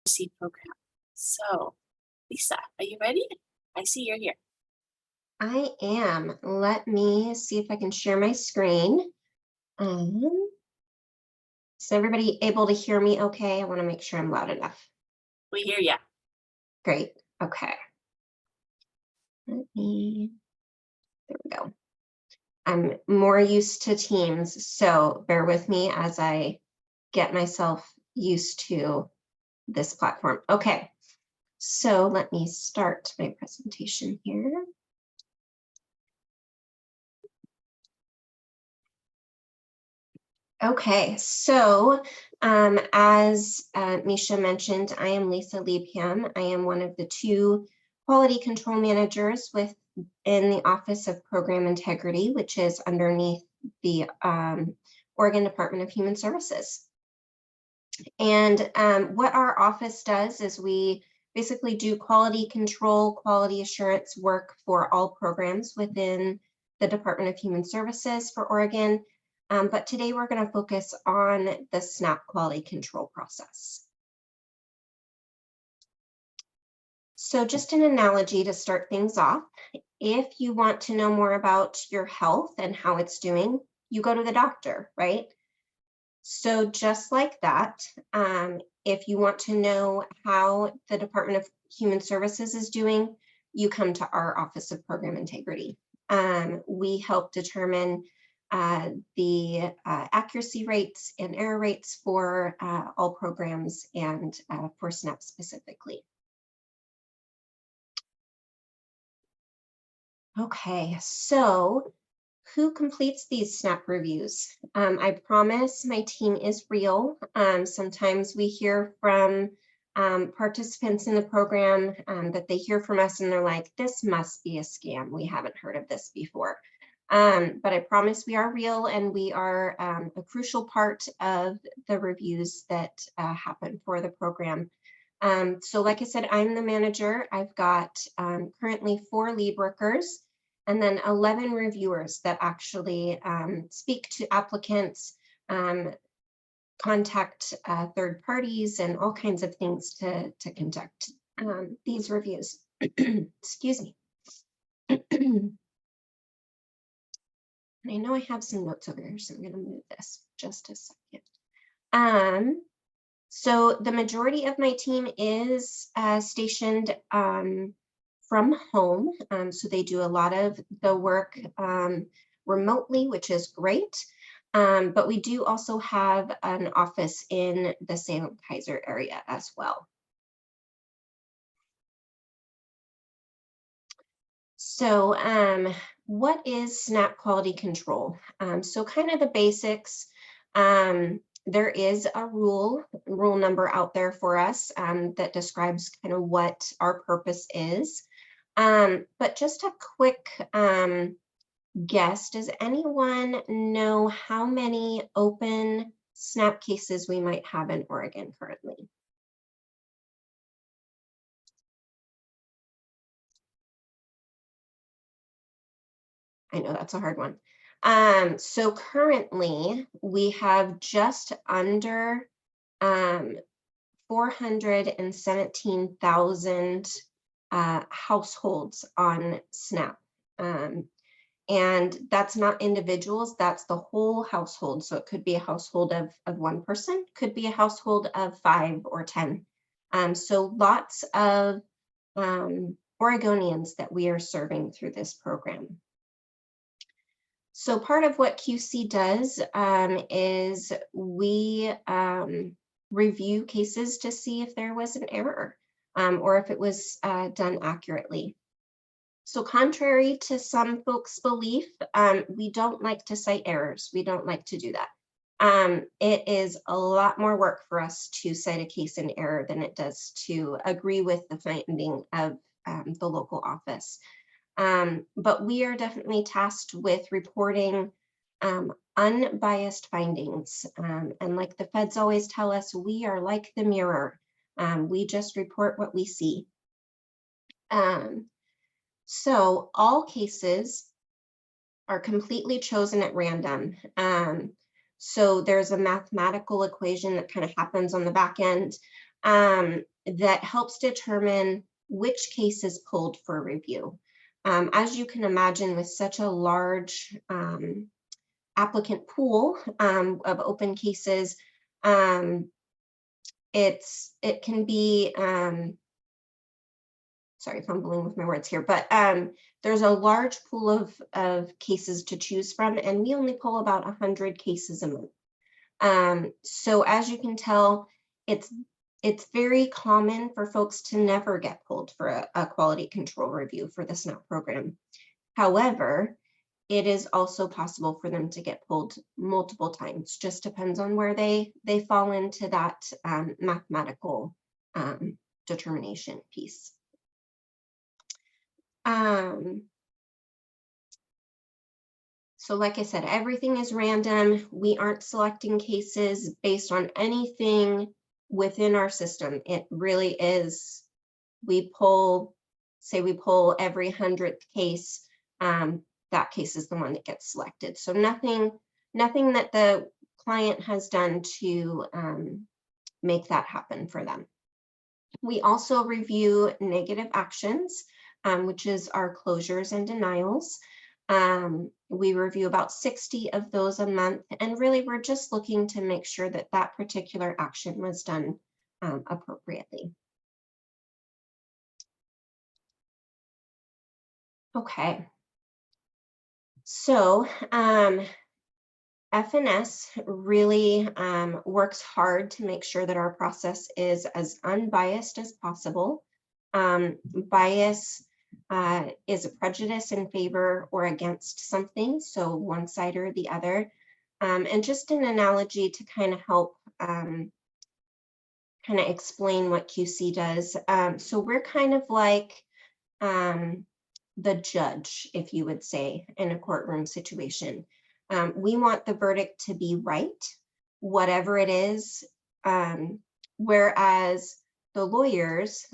SSP program. So, Lisa, are you ready? I see you're here. I am. Let me see if I can share my screen. Um, is everybody able to hear me okay? I want to make sure I'm loud enough. We hear ya. Great. Okay. Let me, there we go. I'm more used to Teams, so bear with me as I get myself used to this platform. Okay. So let me start my presentation here. Okay, so as Misha mentioned, I am Lisa Liebham. I am one of the two quality control managers within the Office of Program Integrity, which is underneath the Oregon Department of Human Services. And what our office does is we basically do quality control, quality assurance work for all programs within the Department of Human Services for Oregon. But today we're going to focus on the SNAP quality control process. So just an analogy to start things off, if you want to know more about your health and how it's doing, you go to the doctor, right? So just like that, if you want to know how the Department of Human Services is doing, you come to our Office of Program Integrity. We help determine the accuracy rates and error rates for all programs and for SNAP specifically. Okay, so who completes these SNAP reviews? I promise my team is real. Sometimes we hear from participants in the program that they hear from us and they're like, this must be a scam. We haven't heard of this before. But I promise we are real and we are a crucial part of the reviews that happen for the program. So like I said, I'm the manager. I've got currently 4 lead workers and then 11 reviewers that actually speak to applicants, contact third parties and all kinds of things to conduct these reviews. Excuse me. I know I have some notes over here, so I'm going to move this just a second. So the majority of my team is stationed from home. So they do a lot of the work remotely, which is great. But we do also have an office in the Salem Kaiser area as well. So what is SNAP quality control? So kind of the basics. There is a rule number out there for us that describes kind of what our purpose is. But just a quick guess, does anyone know how many open SNAP cases we might have in Oregon currently? I know that's a hard one. So currently we have just under 417,000 households on SNAP. And that's not individuals, that's the whole household. So it could be a household of one person, could be a household of 5 or 10. So lots of Oregonians that we are serving through this program. So part of what QC does is we review cases to see if there was an error or if it was done accurately. So contrary to some folks' belief, we don't like to cite errors. We don't like to do that. It is a lot more work for us to cite a case in error than it does to agree with the finding of the local office. But we are definitely tasked with reporting unbiased findings. And like the feds always tell us, we are like the mirror. We just report what we see. So all cases are completely chosen at random. So there's a mathematical equation that kind of happens on the back end. that helps determine which case is pulled for review. As you can imagine, with such a large applicant pool of open cases, it can be, sorry, fumbling with my words here, but there's a large pool of cases to choose from, and we only pull about 100 cases a month. So as you can tell, it's very common for folks to never get pulled for a quality control review for the SNAP program. However, it is also possible for them to get pulled multiple times. Just depends on where they fall into that mathematical determination piece. So like I said, everything is random. We aren't selecting cases based on anything within our system. It really is, we pull every 100th case, that case is the one that gets selected. So nothing that the client has done to make that happen for them. We also review negative actions, which is our closures and denials. We review about 60 of those a month, and really we're just looking to make sure that that particular action was done appropriately. Okay, so FNS really works hard to make sure that our process is as unbiased as possible. Bias is a prejudice in favor or against something, so one side or the other. And just an analogy to kind of help kind of explain what QC does. So we're kind of like the judge, if you would say, in a courtroom situation. We want the verdict to be right, whatever it is, whereas the lawyers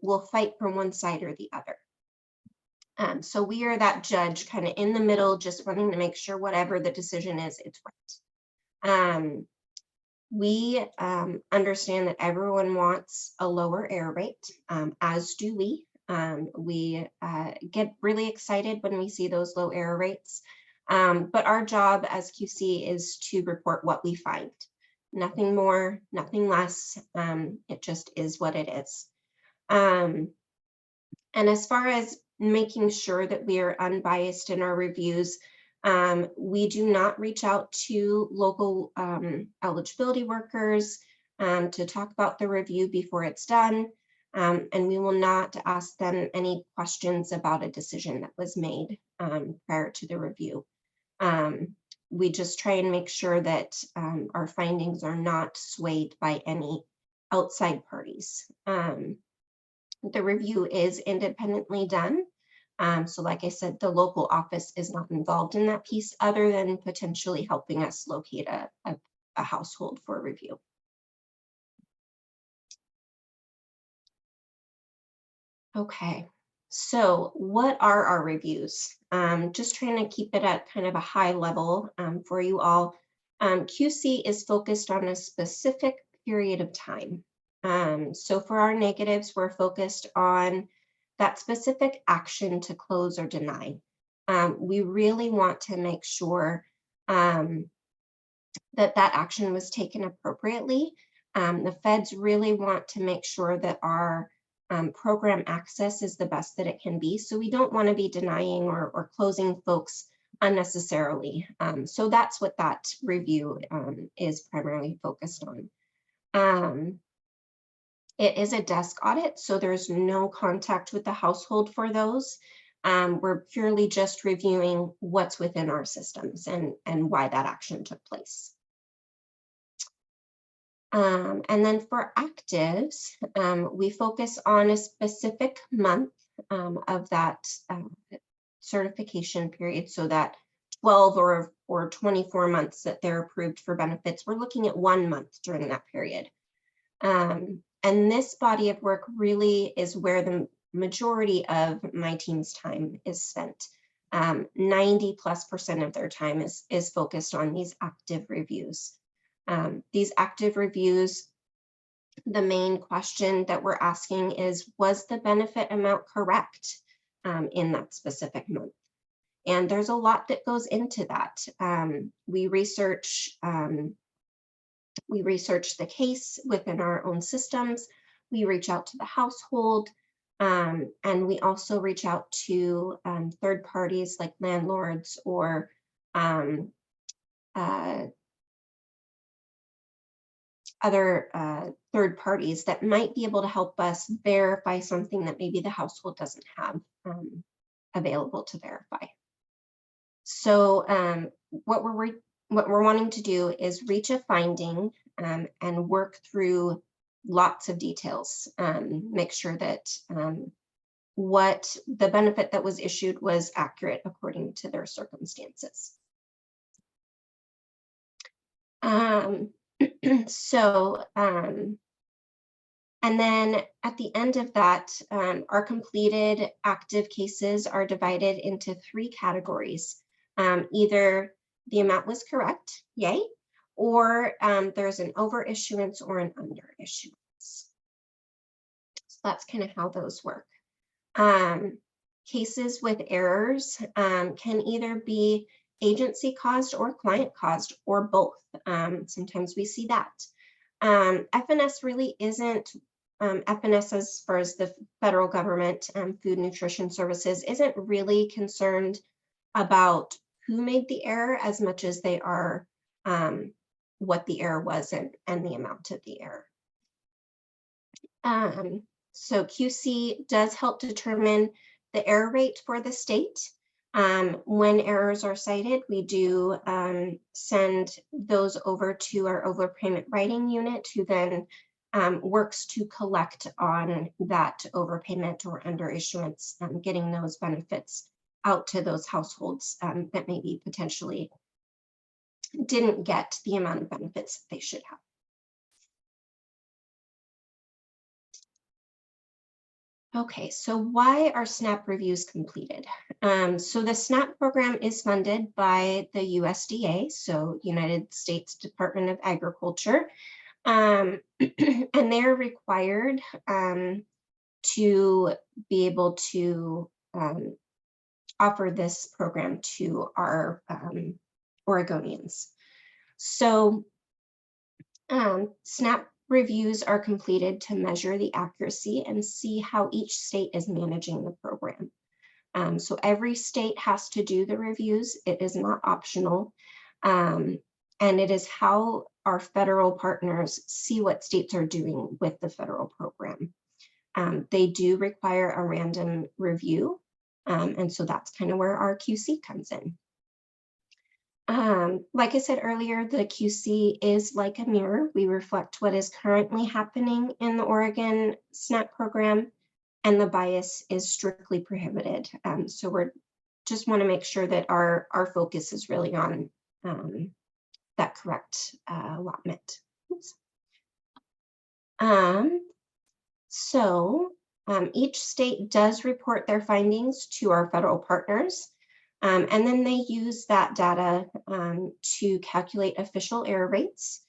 will fight from one side or the other. So we are that judge kind of in the middle, just wanting to make sure whatever the decision is, it's right. We understand that everyone wants a lower error rate, as do we. We get really excited when we see those low error rates, but our job as QC is to report what we find. Nothing more, nothing less. It just is what it is. And as far as making sure that we are unbiased in our reviews, we do not reach out to local eligibility workers to talk about the review before it's done. And we will not ask them any questions about a decision that was made prior to the review. We just try and make sure that our findings are not swayed by any outside parties. The review is independently done. So like I said, the local office is not involved in that piece other than potentially helping us locate a household for review. Okay, so what are our reviews? Just trying to keep it at kind of a high level for you all. QC is focused on a specific period of time. So for our negatives, we're focused on that specific action to close or deny. We really want to make sure that that action was taken appropriately. The feds really want to make sure that our program access is the best that it can be. So we don't want to be denying or closing folks unnecessarily. So that's what that review is primarily focused on. It is a desk audit, so there's no contact with the household for those. We're purely just reviewing what's within our systems and why that action took place. And then for actives, we focus on a specific month of that certification period, so that 12 or 24 months that they're approved for benefits. We're looking at 1 month during that period. And this body of work really is where the majority of my team's time is spent. 90+% of their time is focused on these active reviews. These active reviews the main question that we're asking is, was the benefit amount correct in that specific month? And there's a lot that goes into that. We research the case within our own systems. We reach out to the household, and we also reach out to third parties like landlords or other third parties that might be able to help us verify something that maybe the household doesn't have available to verify. So what we're wanting to do is reach a finding and work through lots of details, make sure that what the benefit that was issued was accurate according to their circumstances. And then at the end of that, our completed active cases are divided into 3 categories. Either the amount was correct, yay, or there's an overissuance or an underissuance. So that's kind of how those work. Cases with errors can either be agency caused or client caused or both. Sometimes we see that. FNS really isn't, FNS as far as the federal government, Food Nutrition Services, isn't really concerned about who made the error as much as they are what the error was and the amount of the error. So QC does help determine the error rate for the state. When errors are cited, we do send those over to our overpayment writing unit, who then works to collect on that overpayment or underissuance, getting those benefits out to those households that maybe potentially didn't get the amount of benefits that they should have. Okay, so why are SNAP reviews completed? So the SNAP program is funded by the USDA, so United States Department of Agriculture, and they're required to be able to offer this program to our Oregonians. So SNAP reviews are completed to measure the accuracy and see how each state is managing the program. So every state has to do the reviews. It is not optional. And it is how our federal partners see what states are doing with the federal program. They do require a random review. And so that's kind of where our QC comes in. Like I said earlier, the QC is like a mirror. We reflect what is currently happening in the Oregon SNAP program, and the bias is strictly prohibited. So we're just want to make sure that our focus is really on that correct allotment. Each state does report their findings to our federal partners. And then they use that data to calculate official error rates.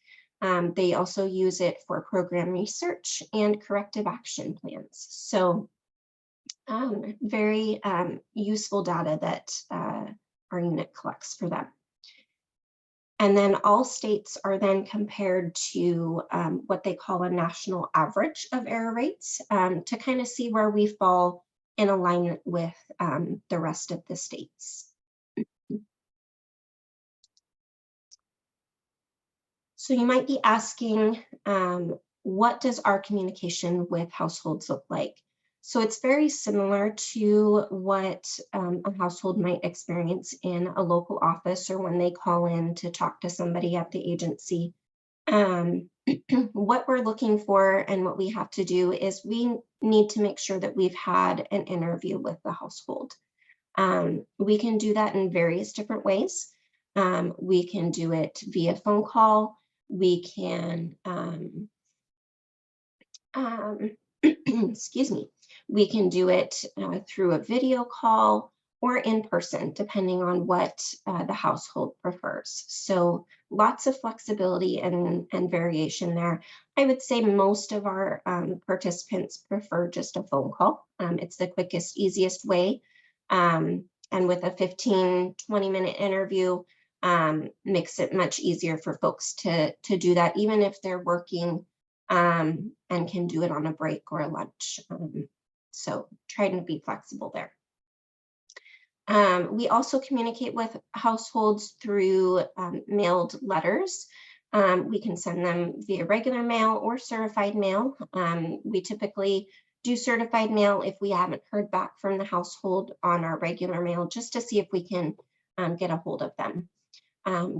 They also use it for program research and corrective action plans. So very useful data that our unit collects for them. And then all states are then compared to what they call a national average of error rates to kind of see where we fall in alignment with the rest of the states. So you might be asking, what does our communication with households look like? So it's very similar to what a household might experience in a local office or when they call in to talk to somebody at the agency. What we're looking for and what we have to do is we need to make sure that we've had an interview with the household. We can do that in various different ways. We can do it via phone call. We can, excuse me, we can do it through a video call, or in person, depending on what the household prefers. So lots of flexibility and variation there. I would say most of our participants prefer just a phone call. It's the quickest, easiest way. And with a 15-20-minute interview, makes it much easier for folks to do that, even if they're working and can do it on a break or a lunch. So trying to be flexible there. We also communicate with households through mailed letters. We can send them via regular mail or certified mail. We typically do certified mail if we haven't heard back from the household on our regular mail, just to see if we can get a hold of them.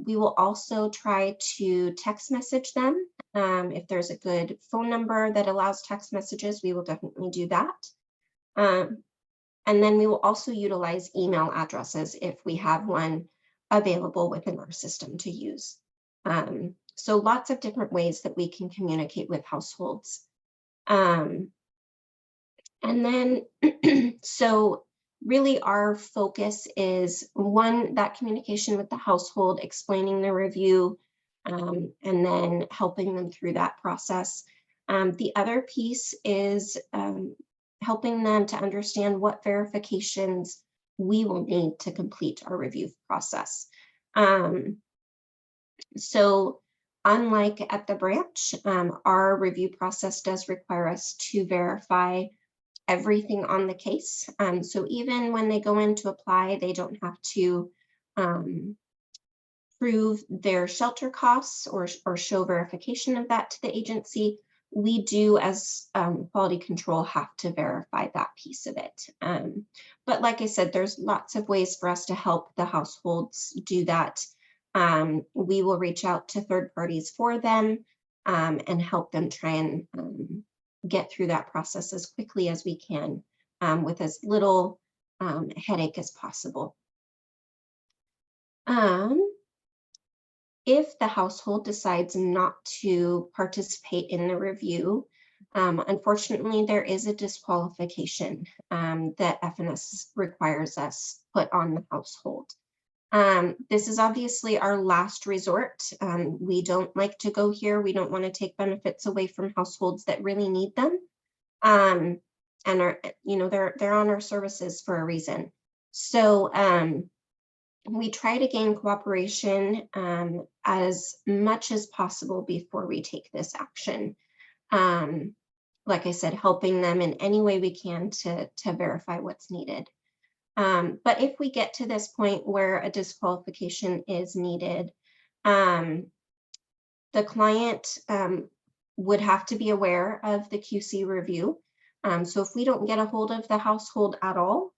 We will also try to text message them. If there's a good phone number that allows text messages, we will definitely do that. And then we will also utilize email addresses if we have one available within our system to use. So lots of different ways that we can communicate with households. And then, so really our focus is one, that communication with the household, explaining the review, and then helping them through that process. The other piece is helping them to understand what verifications we will need to complete our review process. So unlike at the branch, our review process does require us to verify everything on the case. So even when they go in to apply, they don't have to prove their shelter costs or show verification of that to the agency. We do, as quality control, have to verify that piece of it. But like I said, there's lots of ways for us to help the households do that. We will reach out to third parties for them and help them try and get through that process as quickly as we can with as little headache as possible. If the household decides not to participate in the review, unfortunately, there is a disqualification that FNS requires us put on the household. This is obviously our last resort. We don't like to go here. We don't want to take benefits away from households that really need them. And are, they're on our services for a reason. So we try to gain cooperation as much as possible before we take this action. Like I said, helping them in any way we can to verify what's needed. But if we get to this point where a disqualification is needed, the client would have to be aware of the QC review. So if we don't get a hold of the household at all,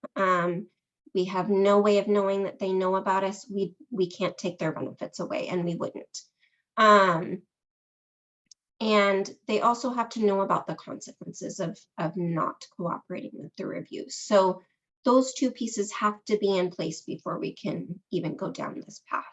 we have no way of knowing that they know about us. We can't take their benefits away, and we wouldn't. And they also have to know about the consequences of not cooperating with the review. So those two pieces have to be in place before we can even go down this path.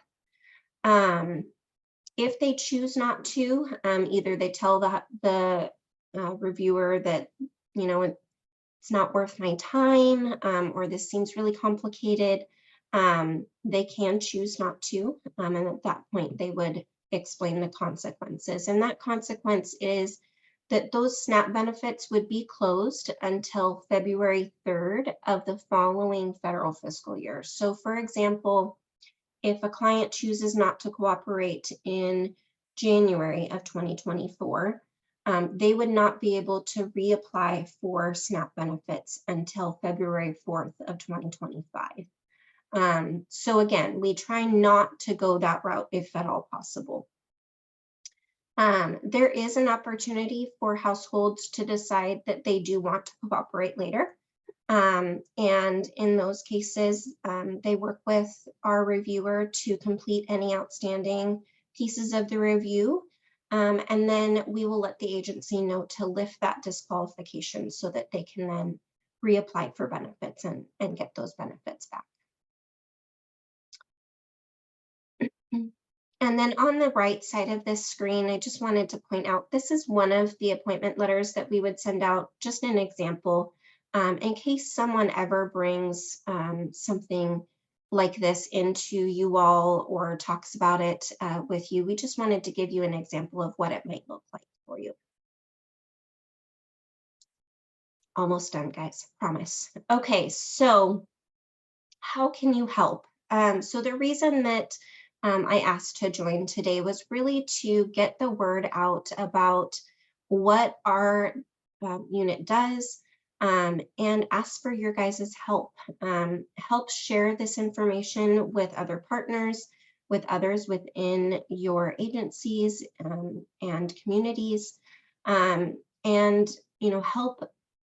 If they choose not to, either they tell the reviewer that, it's not worth my time, or this seems really complicated, they can choose not to. And at that point, they would explain the consequences. And that consequence is that those SNAP benefits would be closed until February 3rd of the following federal fiscal year. So for example, if a client chooses not to cooperate in January of 2024, they would not be able to reapply for SNAP benefits until February 4th of 2025. So again, we try not to go that route if at all possible. There is an opportunity for households to decide that they do want to cooperate later. And in those cases, they work with our reviewer to complete any outstanding pieces of the review. And then we will let the agency know to lift that disqualification so that they can then reapply for benefits and get those benefits back. And then on the right side of this screen, I just wanted to point out, this is one of the appointment letters that we would send out, just an example. in case someone ever brings something like this into you all or talks about it with you. We just wanted to give you an example of what it might look like for you. Almost done, guys, promise. Okay, so how can you help? So the reason that I asked to join today was really to get the word out about what our unit does, and ask for your guys' help. Help share this information with other partners, with others within your agencies and communities, and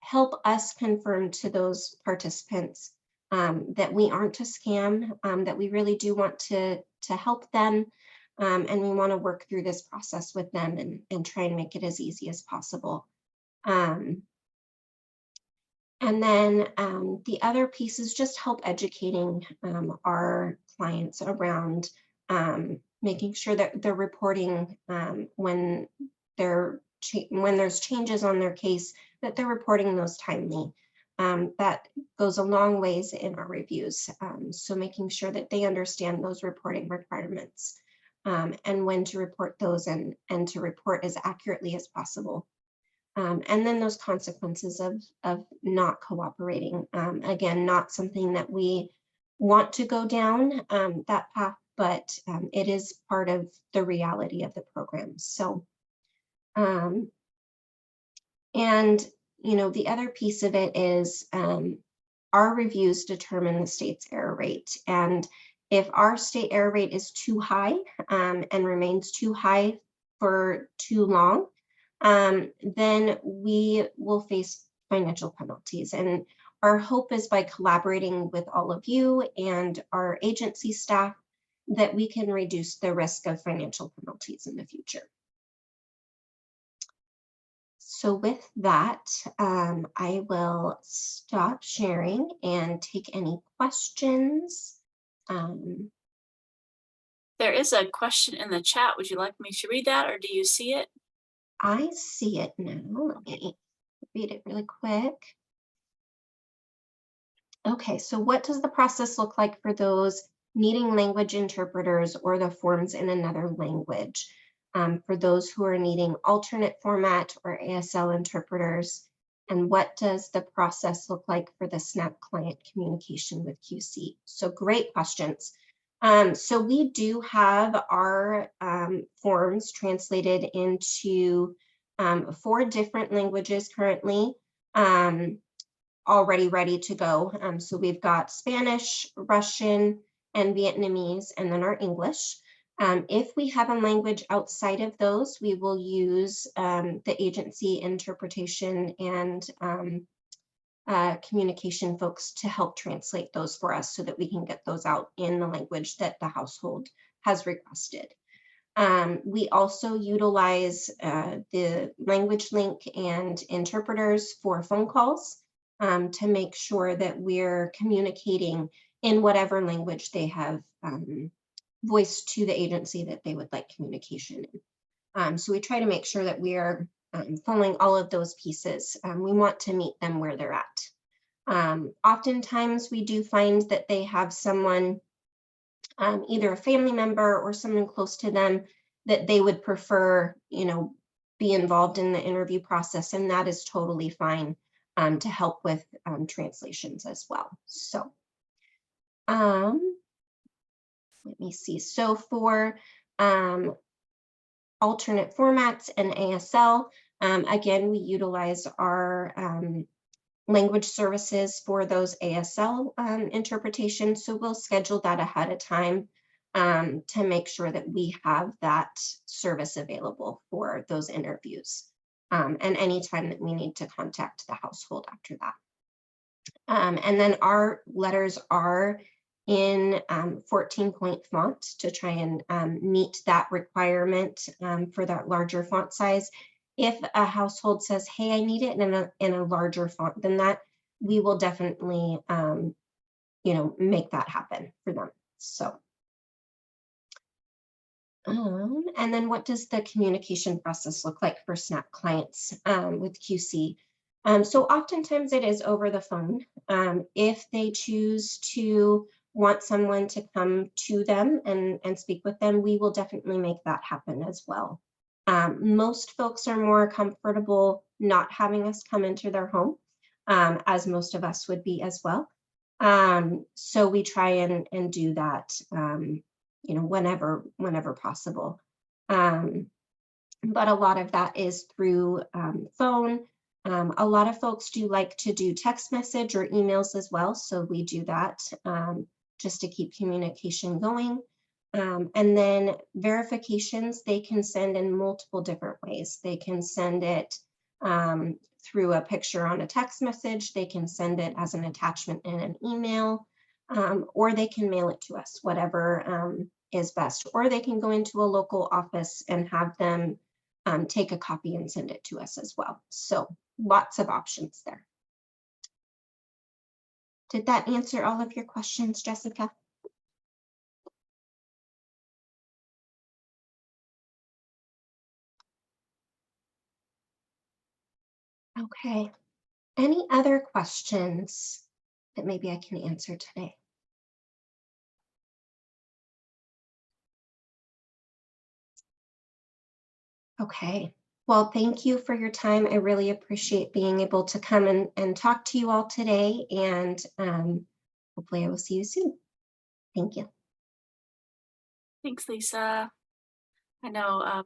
help us confirm to those participants that we aren't a scam, that we really do want to help them, and we want to work through this process with them and try and make it as easy as possible. And then the other piece is just help educating our clients around making sure that they're reporting when there's changes on their case, that they're reporting those timely. That goes a long ways in our reviews. So making sure that they understand those reporting requirements and when to report those and to report as accurately as possible. And then those consequences of not cooperating. Again, not something that we want to go down that path, but it is part of the reality of the program. So, and the other piece of it is our reviews determine the state's error rate. And if our state error rate is too high and remains too high for too long, then we will face financial penalties. And our hope is by collaborating with all of you and our agency staff that we can reduce the risk of financial penalties in the future. So with that, I will stop sharing and take any questions. There is a question in the chat. Would you like me to read that, or do you see it? I see it now. Let me read it really quick. Okay, so what does the process look like for those needing language interpreters or the forms in another language? For those who are needing alternate format or ASL interpreters, and what does the process look like for the SNAP client communication with QC? So great questions. So we do have our forms translated into 4 different languages currently, already ready to go. So we've got Spanish, Russian, and Vietnamese, and then our English. If we have a language outside of those, we will use the agency interpretation and communication folks to help translate those for us so that we can get those out in the language that the household has requested. We also utilize the language link and interpreters for phone calls to make sure that we're communicating in whatever language they have voiced to the agency that they would like communication in. So we try to make sure that we are following all of those pieces. We want to meet them where they're at. Oftentimes we do find that they have someone, either a family member or someone close to them, that they would prefer, be involved in the interview process, and that is totally fine to help with translations as well. So let me see. So for alternate formats and ASL, again, we utilize our language services for those ASL interpretations. So we'll schedule that ahead of time to make sure that we have that service available for those interviews. And anytime that we need to contact the household after that. And then our letters are in 14-point font to try and meet that requirement for that larger font size. If a household says, hey, I need it in a larger font than that, we will definitely make that happen for them. So and then what does the communication process look like for SNAP clients with QC? So oftentimes it is over the phone. If they choose to want someone to come to them and speak with them, we will definitely make that happen as well. Most folks are more comfortable not having us come into their home, as most of us would be as well. So we try and do that, whenever possible. But a lot of that is through phone. A lot of folks do like to do text message or emails as well. So we do that just to keep communication going. And then verifications, they can send in multiple different ways. They can send it through a picture on a text message. They can send it as an attachment in an email, or they can mail it to us, whatever is best. Or they can go into a local office and have them take a copy and send it to us as well. So lots of options there. Did that answer all of your questions, Jessica? Okay. Any other questions that maybe I can answer today? Okay. Well, thank you for your time. I really appreciate being able to come and talk to you all today, and hopefully I will see you soon. Thank you. Thanks, Lisa. I know I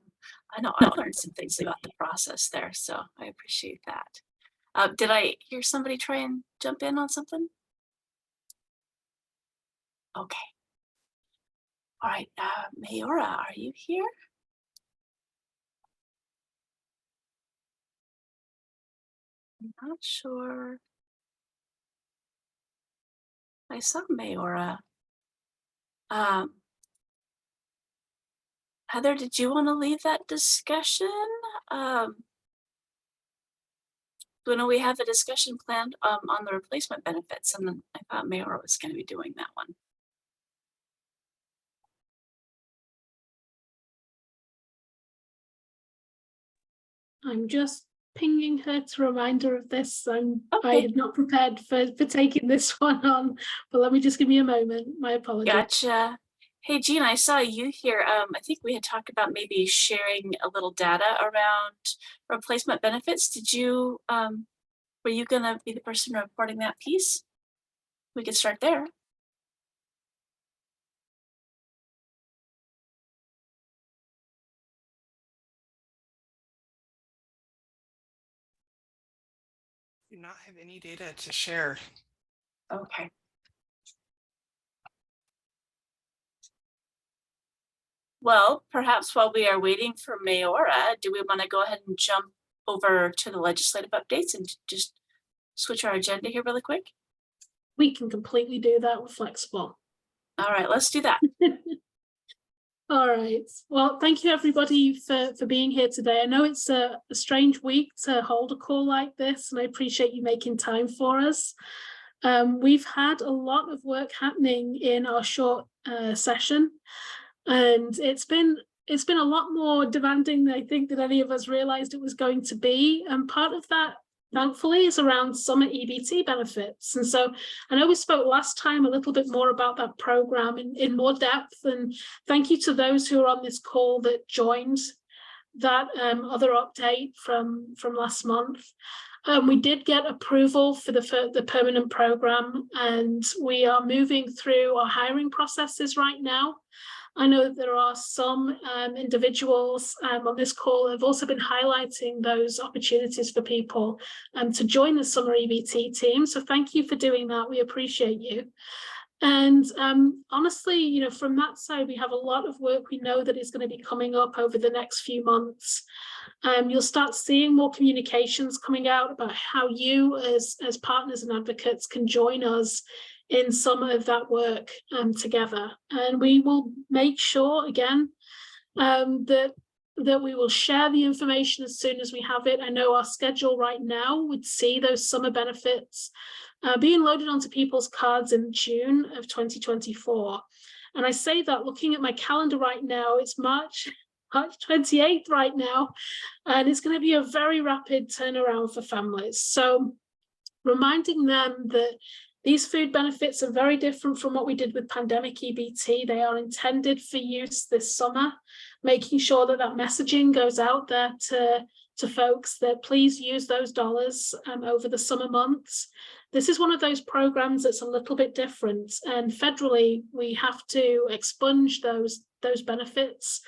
learned some things about the process there, so I appreciate that. Did I hear somebody try and jump in on something? Okay. All right, Mayora, are you here? I'm not sure. I saw Mayora. Um, Heather, did you want to leave that discussion? So know we have a discussion planned on the replacement benefits, and then I thought Mayora was going to be doing that one. I'm just pinging her to remind her of this. I Okay. had not prepared for taking this one on, but let me just give me a moment. My apologies. Gotcha. Hey, Jean, I saw you here. I think we had talked about maybe sharing a little data around replacement benefits. Did you, were you gonna be the person reporting that piece? We could start there. Do not have any data to share. Okay. Well, perhaps while we are waiting for Mayora, do we want to go ahead and jump over to the legislative updates and just switch our agenda here really quick? We can completely do that. We're flexible. All right, let's do that. All right. Well, thank you everybody for being here today. I know it's a strange week to hold a call like this, and I appreciate you making time for us. We've had a lot of work happening in our short session, and it's been a lot more demanding than I think that any of us realized it was going to be. And part of that, thankfully, is around summer EBT benefits. And so I know we spoke last time a little bit more about that program in more depth. And thank you to those who are on this call that joined that other update from last month. We did get approval for the permanent program, and we are moving through our hiring processes right now. I know that there are some individuals on this call who have also been highlighting those opportunities for people to join the summer EBT team. So thank you for doing that. We appreciate you. And honestly, from that side, we have a lot of work we know that is going to be coming up over the next few months. You'll start seeing more communications coming out about how you as partners and advocates can join us in some of that work together. And we will make sure, again, that we will share the information as soon as we have it. I know our schedule right now would see those summer benefits being loaded onto people's cards in June of 2024. And I say that looking at my calendar right now, it's March March 28th right now, and it's going to be a very rapid turnaround for families. So reminding them that these food benefits are very different from what we did with pandemic EBT. They are intended for use this summer, making sure that that messaging goes out there to folks that please use those dollars over the summer months. This is one of those programs that's a little bit different, and federally we have to expunge those benefits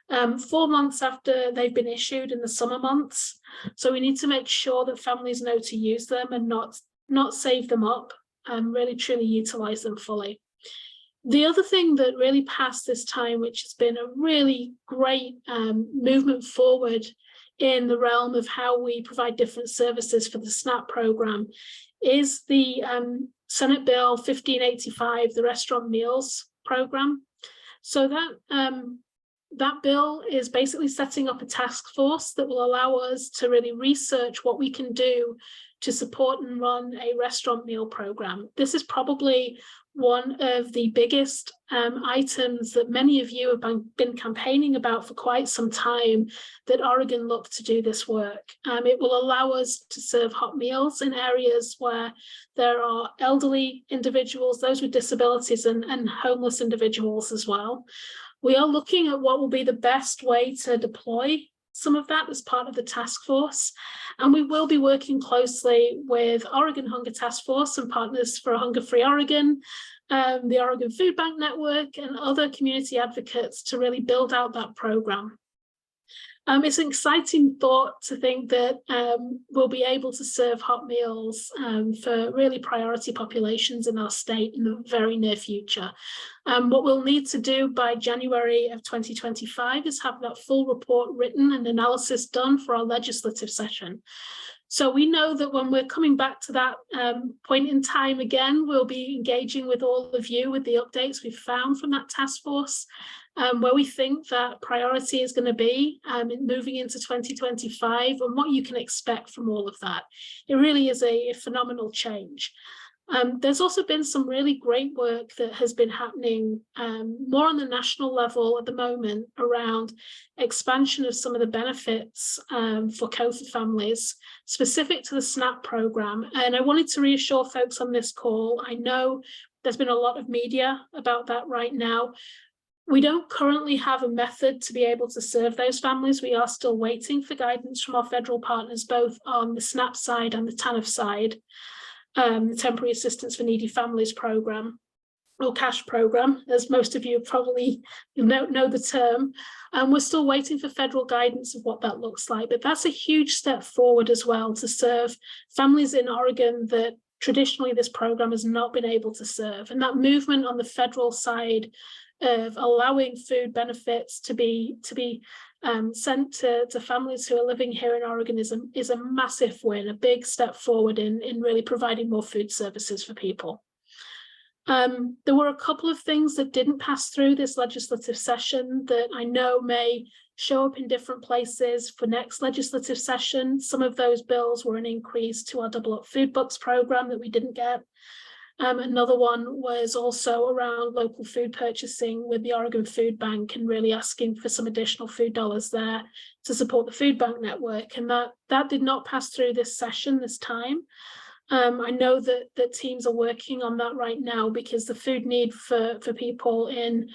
4 months after they've been issued in the summer months. So we need to make sure that families know to use them and not save them up and really truly utilize them fully. The other thing that really passed this time, which has been a really great movement forward in the realm of how we provide different services for the SNAP program, is the Senate Bill 1585, the Restaurant Meals Program. So that bill is basically setting up a task force that will allow us to really research what we can do to support and run a restaurant meal program. This is probably one of the biggest items that many of you have been campaigning about for quite some time, that Oregon looked to do this work. It will allow us to serve hot meals in areas where there are elderly individuals, those with disabilities, and homeless individuals as well. We are looking at what will be the best way to deploy some of that as part of the task force. And we will be working closely with Oregon Hunger Task Force and Partners for a Hunger-Free Oregon, the Oregon Food Bank Network, and other community advocates to really build out that program. It's an exciting thought to think that we'll be able to serve hot meals for really priority populations in our state in the very near future. What we'll need to do by January of 2025 is have that full report written and analysis done for our legislative session. So we know that when we're coming back to that point in time again, we'll be engaging with all of you with the updates we've found from that task force, where we think that priority is going to be moving into 2025 and what you can expect from all of that. It really is a phenomenal change. There's also been some really great work that has been happening more on the national level at the moment around expansion of some of the benefits for COFA families, specific to the SNAP program. And I wanted to reassure folks on this call, I know there's been a lot of media about that right now. We don't currently have a method to be able to serve those families. We are still waiting for guidance from our federal partners, both on the SNAP side and the TANF side. The Temporary Assistance for Needy Families program, or CASH program, as most of you probably know the term. And we're still waiting for federal guidance of what that looks like. But that's a huge step forward as well, to serve families in Oregon that traditionally this program has not been able to serve. And that movement on the federal side of allowing food benefits to be sent to families who are living here in Oregon is a massive win, a big step forward in really providing more food services for people. There were a couple of things that didn't pass through this legislative session that I know may show up in different places for next legislative session. Some of those bills were an increase to our Double Up Food Bucks program that we didn't get. Another one was also around local food purchasing with the Oregon Food Bank and really asking for some additional food dollars there to support the food bank network. And that did not pass through this session this time. I know that teams are working on that right now, because the food need for people in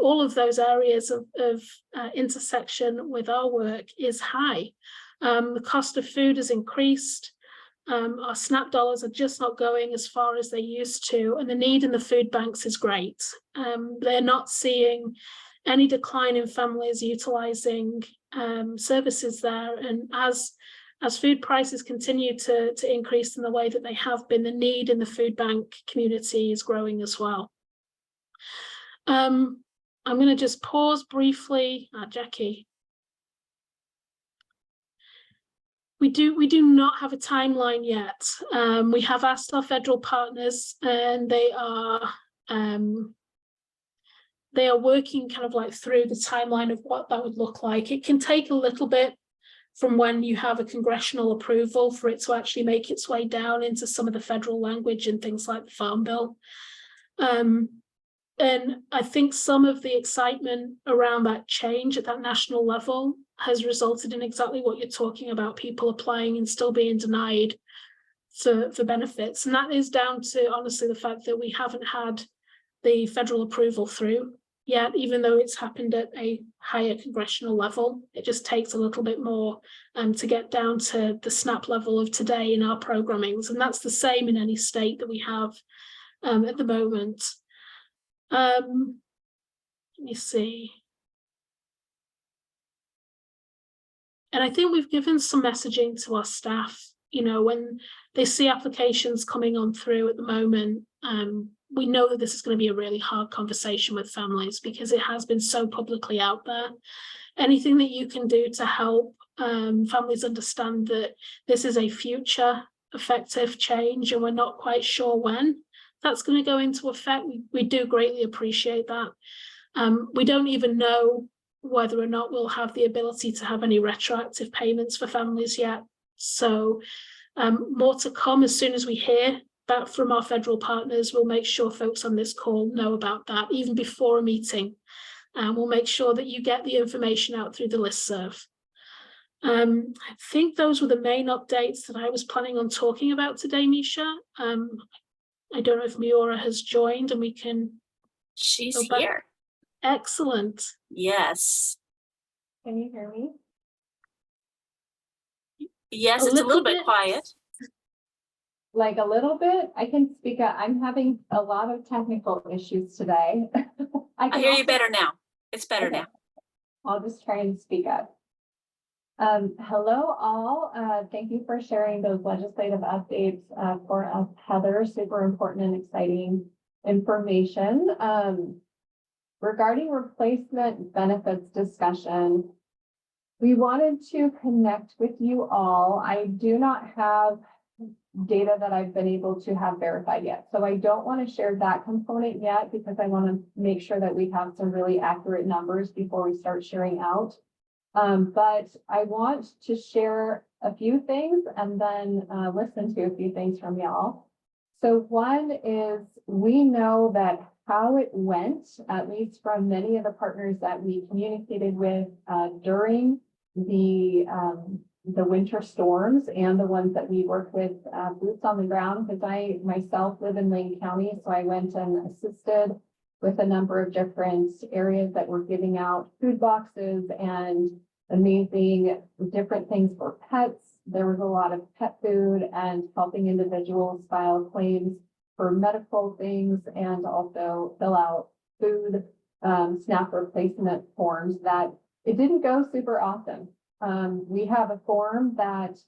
all of those areas of intersection with our work is high. The cost of food has increased. Our SNAP dollars are just not going as far as they used to, and the need in the food banks is great. They're not seeing any decline in families utilizing services there, and as food prices continue to increase in the way that they have been, the need in the food bank community is growing as well. I'm going to just pause briefly. Jackie. We do not have a timeline yet. We have asked our federal partners, and they are working kind of like through the timeline of what that would look like. It can take a little bit from when you have a congressional approval for it to actually make its way down into some of the federal language and things like the Farm Bill. And I think some of the excitement around that change at that national level has resulted in exactly what you're talking about, people applying and still being denied for benefits. And that is down to, honestly, the fact that we haven't had the federal approval through yet, even though it's happened at a higher congressional level. It just takes a little bit more to get down to the SNAP level of today in our programmings. And that's the same in any state that we have at the moment. Let me see. And I think we've given some messaging to our staff, you know, when they see applications coming on through at the moment, we know that this is going to be a really hard conversation with families because it has been so publicly out there. Anything that you can do to help families understand that this is a future effective change and we're not quite sure when that's going to go into effect, we do greatly appreciate that. We don't even know whether or not we'll have the ability to have any retroactive payments for families yet. So more to come. As soon as we hear back from our federal partners, we'll make sure folks on this call know about that, even before a meeting. And we'll make sure that you get the information out through the listserv. I think those were the main updates that I was planning on talking about today, Misha. I don't know if Miura has joined and we can. She's here. Excellent. Yes. Can you hear me? Yes, it's a little bit quiet. Like a little bit? I can speak up. I'm having a lot of technical issues today. I hear you better now. It's better now. I'll just try and speak up. Hello all. Thank you for sharing those legislative updates for us, Heather. Super important and exciting information. Regarding replacement benefits discussion, we wanted to connect with you all. I do not have data that I've been able to have verified yet. So I don't want to share that component yet because I want to make sure that we have some really accurate numbers before we start sharing out. But I want to share a few things and then listen to a few things from y'all. So one is we know that how it went, at least from many of the partners that we communicated with during the winter storms and the ones that we worked with boots on the ground, because I myself live in Lane County, so I went and assisted with a number of different areas that were giving out food boxes and amazing different things for pets. There was a lot of pet food and helping individuals file claims for medical things and also fill out food SNAP replacement forms that it didn't go super often. We have a form that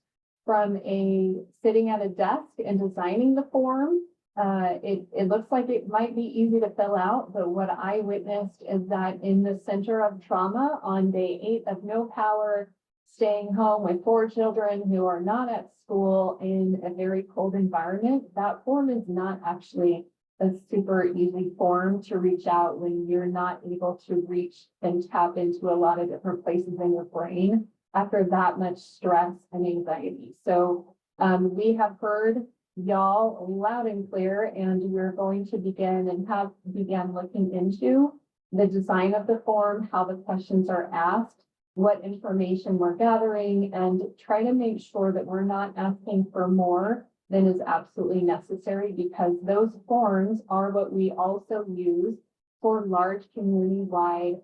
from a sitting at a desk and designing the form, it looks like it might be easy to fill out, but what I witnessed is that in the center of trauma on day 8 of no power, staying home with 4 children who are not at school in a very cold environment, that form is not actually a super easy form to reach out when you're not able to reach and tap into a lot of different places in your brain after that much stress and anxiety. So we have heard y'all loud and clear, and we're going to begin and have began looking into the design of the form, how the questions are asked, what information we're gathering, and try to make sure that we're not asking for more than is absolutely necessary, because those forms are what we also use for large community-wide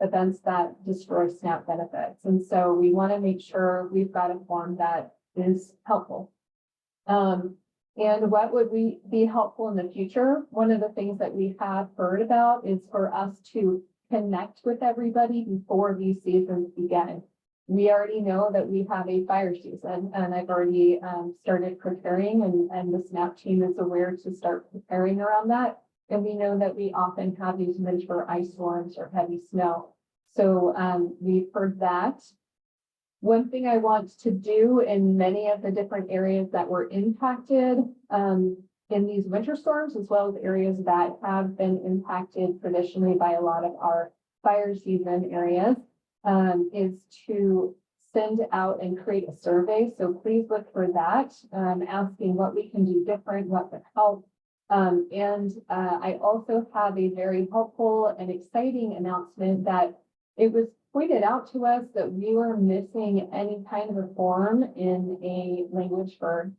events that destroy SNAP benefits. And so we want to make sure we've got a form that is helpful. And what would we be helpful in the future? One of the things that we have heard about is for us to connect with everybody before these seasons begin. We already know that we have a fire season, and I've already started preparing, and the SNAP team is aware to start preparing around that. And we know that we often have these winter ice storms or heavy snow. So we've heard that. One thing I want to do in many of the different areas that were impacted in these winter storms, as well as areas that have been impacted traditionally by a lot of our fire season areas, is to send out and create a survey. So please look for that, asking what we can do different, what could help, I also have a very helpful and exciting announcement that it was pointed out to us that we were missing any kind of a form in a language for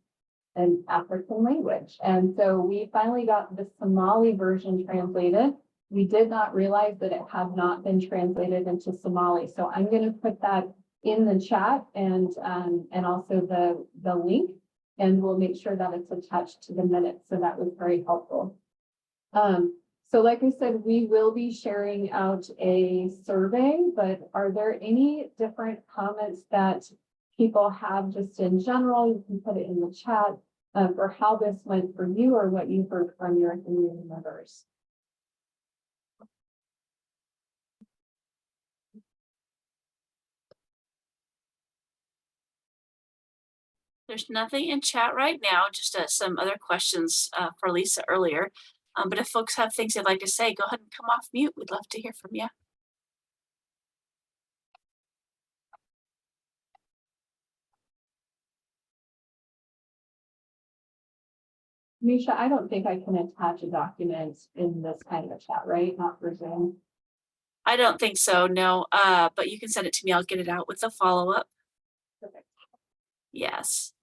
an African language. And so we finally got the Somali version translated. We did not realize that it had not been translated into Somali. So I'm going to put that in the chat and also the link, and we'll make sure that it's attached to the minutes. So that was very helpful. So like I said, we will be sharing out a survey, but are there any different comments that people have just in general? You can put it in the chat for how this went for you or what you heard from your community members. There's nothing in chat right now, just some other questions for Lisa earlier. But if folks have things they'd like to say, go ahead and come off mute. We'd love to hear from you. Misha, I don't think I can attach a document in this kind of a chat, right? Not for Zoom. I don't think so, no. But you can send it to me. I'll get it out with a follow-up. Perfect. Yes.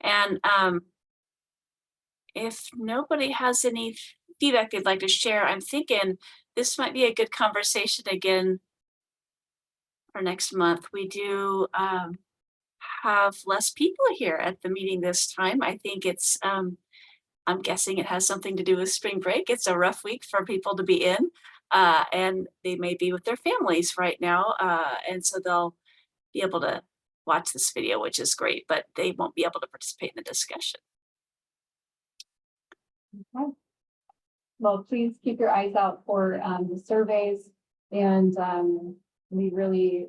And if nobody has any feedback they'd like to share, I'm thinking this might be a good conversation again for next month. We do have less people here at the meeting this time. I think it's, I'm guessing it has something to do with spring break. It's a rough week for people to be in, and they may be with their families right now. And so they'll be able to watch this video, which is great, but they won't be able to participate in the discussion. Okay. Well, please keep your eyes out for the surveys, and we really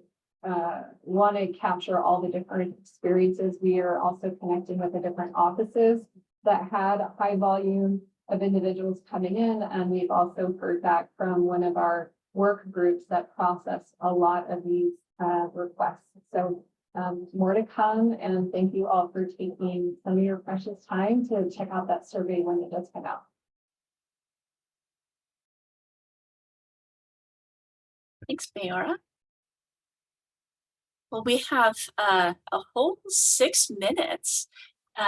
want to capture all the different experiences. We are also connecting with the different offices that had a high volume of individuals coming in, and we've also heard back from one of our work groups that process a lot of these requests. So more to come, and thank you all for taking some of your precious time to check out that survey when it does come out. Thanks, Mayora. Well, we have a whole 6 minutes.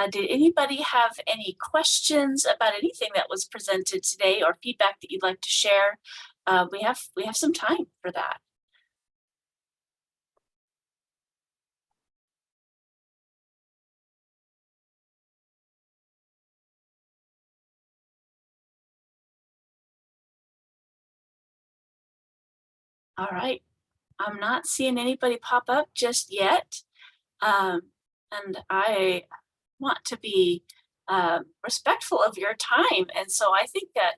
Did anybody have any questions about anything that was presented today or feedback that you'd like to share? We have some time for that. All right. I'm not seeing anybody pop up just yet. And I want to be respectful of your time. And so I think that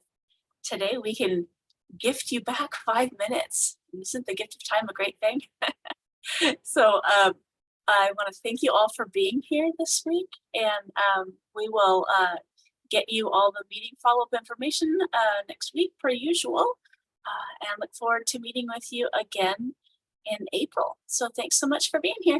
today we can gift you back 5 minutes. Isn't the gift of time a great thing? So I want to thank you all for being here this week. And we will get you all the meeting follow-up information next week per usual. And look forward to meeting with you again in April. So thanks so much for being here.